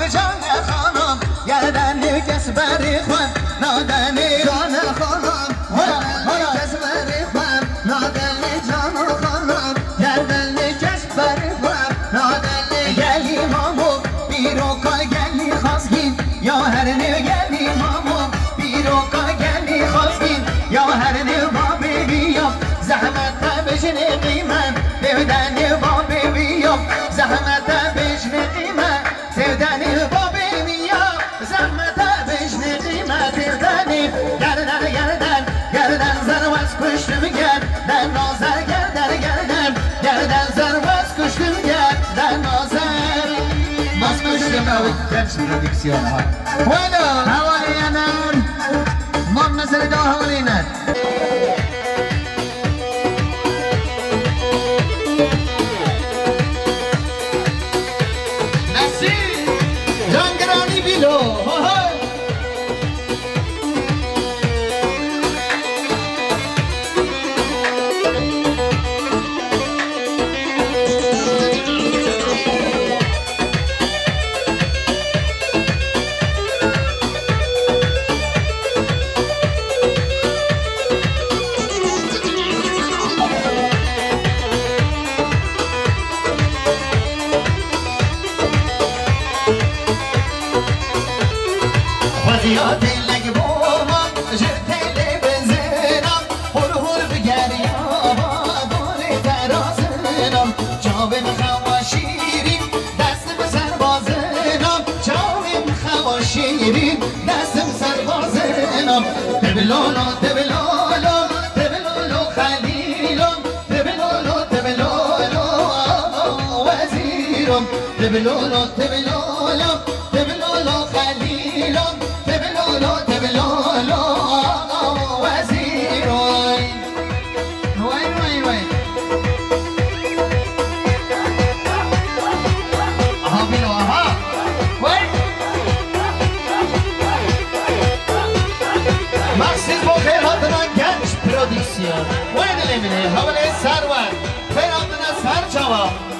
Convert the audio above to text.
جان خانم گردن کس بری خوان نادنی جان خانم کس بری خوان نادنی جان خانم گردن کس بری خوان نادنی گلی مامو بیرو کا گلی خواستین یا هر نو گلی مامو بیرو کا گلی خواستین یا هر نو بابی بیام زحمت بجنی قیمت بودنی بابی بیام زحمت بجنی قیمت بودنی بابی بیام زحمت بجنی قیمت بودنی گردن گردن گردن زرواز کشتم گردن نازر گردن گردن گردن زرواز کشتم گردن نازر باز کشتم جنس پرودیکسیون ها bueno حوالیانان من نظر دا حوالینت زیاد لگ بوما جرتل بزنم هر هر بگریا بادور ترازنم جاوم خواشیرین دستم سربازنم جاوم خواشیرین دستم سربازنم تبلولو تبلولو تبلولو خلیلم تبلولو تبلولو وزیرم تبلولو تبلولو تبلولو خلیلم تبلولو تبلولو وزیروی وای وای وای آها بیلو آها وای مخصوص با خیراتنا گنج پرودیکسیون وای دلیمینه حواله سرور خیراتنا سر جواب